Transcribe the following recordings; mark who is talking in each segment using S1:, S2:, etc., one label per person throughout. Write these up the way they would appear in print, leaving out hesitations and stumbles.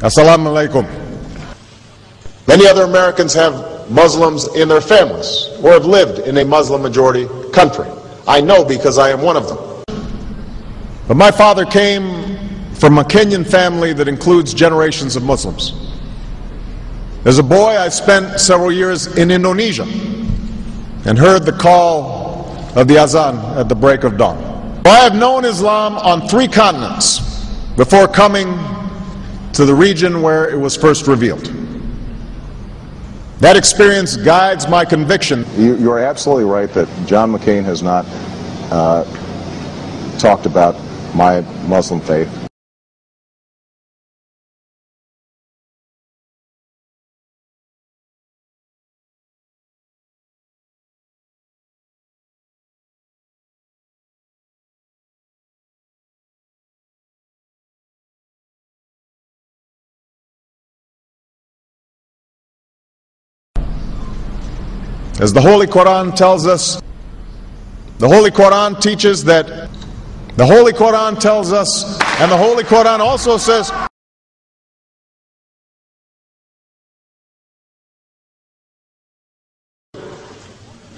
S1: Assalamu alaikum. Many other Americans have Muslims in their families or have lived in a Muslim majority country. I know because I am one of them. But my father came from a Kenyan family that includes generations of Muslims. As a boy, I spent several years in Indonesia and heard the call of the azan at the break of dawn. I have known Islam on 3 continents before coming to the region where it was first revealed. That experience guides my conviction.
S2: You're absolutely right that John McCain has not talked about my Muslim faith.
S1: As the Holy Quran tells us, the Holy Quran teaches that, the Holy Quran tells us, and the Holy Quran also says,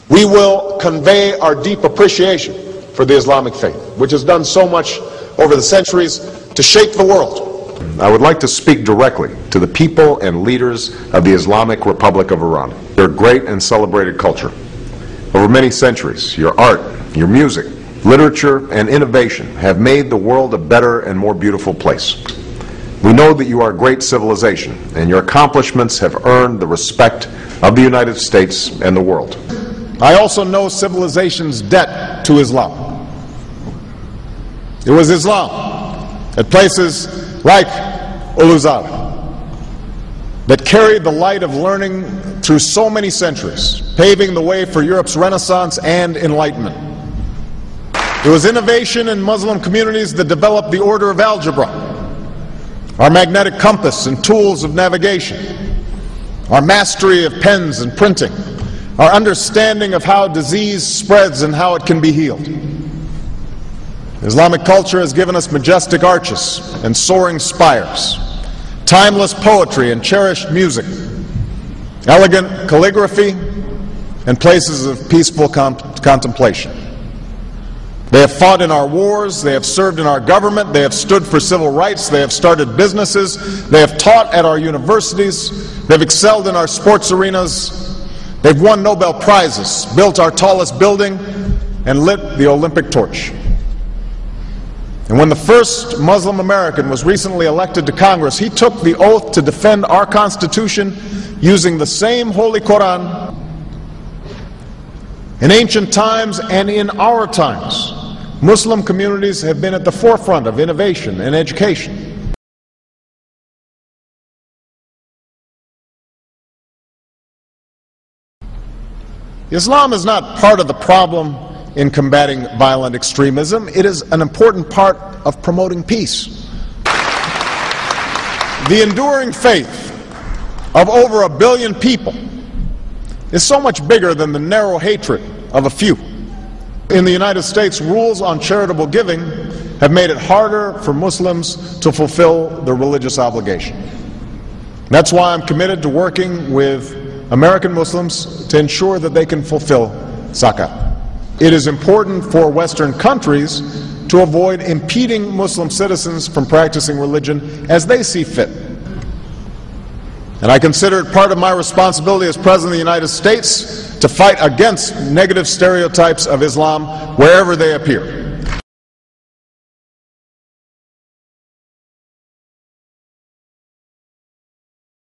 S1: we will convey our deep appreciation for the Islamic faith, which has done so much over the centuries to shape the world.
S3: I would like to speak directly to the people and leaders of the Islamic Republic of Iran. Their great and celebrated culture. Over many centuries, your art, your music, literature, and innovation have made the world a better and more beautiful place. We know that you are a great civilization, and your accomplishments have earned the respect of the United States and the world.
S1: I also know civilization's debt to Islam. It was Islam at places like Uluzar that carried the light of learning through so many centuries, paving the way for Europe's Renaissance and Enlightenment. It was innovation in Muslim communities that developed the order of algebra, our magnetic compass and tools of navigation, our mastery of pens and printing, our understanding of how disease spreads and how it can be healed. Islamic culture has given us majestic arches and soaring spires, timeless poetry and cherished music, elegant calligraphy, and places of peaceful contemplation. They have fought in our wars, they have served in our government, they have stood for civil rights, they have started businesses, they have taught at our universities, they've excelled in our sports arenas, they've won Nobel Prizes, built our tallest building, and lit the Olympic torch. And when the first Muslim American was recently elected to Congress, he took the oath to defend our Constitution using the same Holy Quran. In ancient times and in our times, Muslim communities have been at the forefront of innovation and education. Islam is not part of the problem in combating violent extremism. It is an important part of promoting peace. The enduring faith of over 1 billion people is so much bigger than the narrow hatred of a few. In the United States, rules on charitable giving have made it harder for Muslims to fulfill their religious obligation. That's why I'm committed to working with American Muslims to ensure that they can fulfill zakat. It is important for Western countries to avoid impeding Muslim citizens from practicing religion as they see fit. And I consider it part of my responsibility as President of the United States to fight against negative stereotypes of Islam wherever they appear.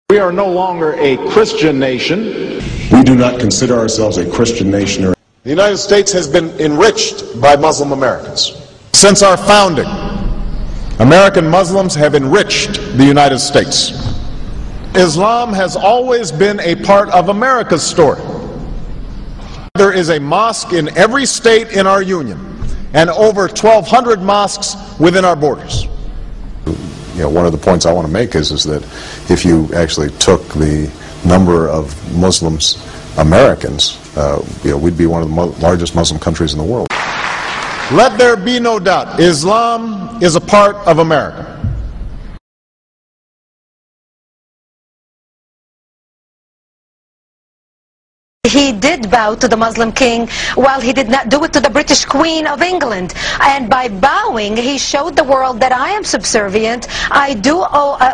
S1: We are no longer a Christian nation.
S4: We do not consider ourselves a Christian nation.
S1: The United States has been enriched by Muslim Americans. Since our founding, American Muslims have enriched the United States. Islam has always been a part of America's story. There is a mosque in every state in our union and over 1,200 mosques within our borders.
S2: One of the points I want to make is that if you actually took the number of Muslims Americans, we'd be one of the largest Muslim countries in the world.
S1: Let there be no doubt, Islam is a part of America.
S5: He did bow to the Muslim king, while he did not do it to the British Queen of England. And by bowing, he showed the world that I am subservient. I do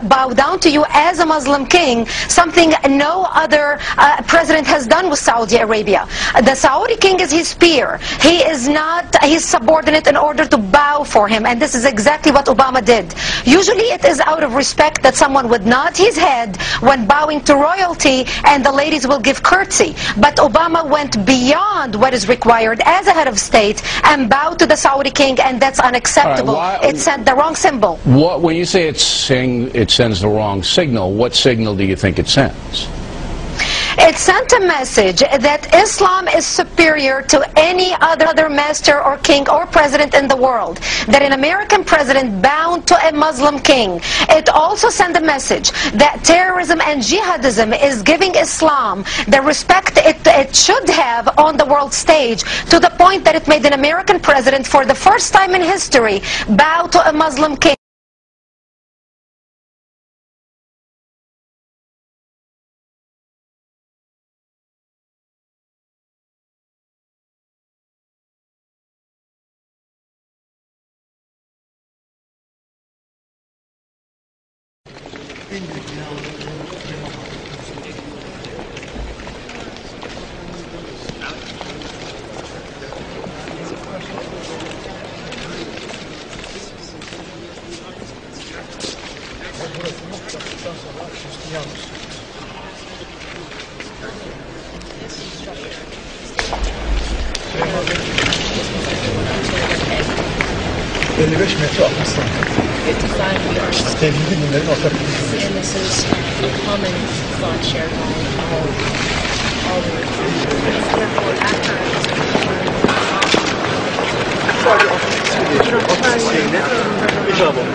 S5: bow down to you as a Muslim king, something no other president has done with Saudi Arabia. The Saudi king is his peer. He is not his subordinate in order to bow for him. And this is exactly what Obama did. Usually it is out of respect that someone would nod his head when bowing to royalty, and the ladies will give curtsy. But Obama went beyond what is required as a head of state and bowed to the Saudi king, and that's unacceptable. It sent the wrong symbol.
S6: When you say it sends the wrong signal, what signal do you think it sends?
S5: It sent a message that Islam is superior to any other master or king or president in the world, that an American president bowed to a Muslim king. It also sent a message that terrorism and jihadism is giving Islam the respect it should have on the world stage, to the point that it made an American president, for the first time in history, bow to a Muslim king.
S7: And this is a common thought shared by all the
S8: Muhabbet ederler.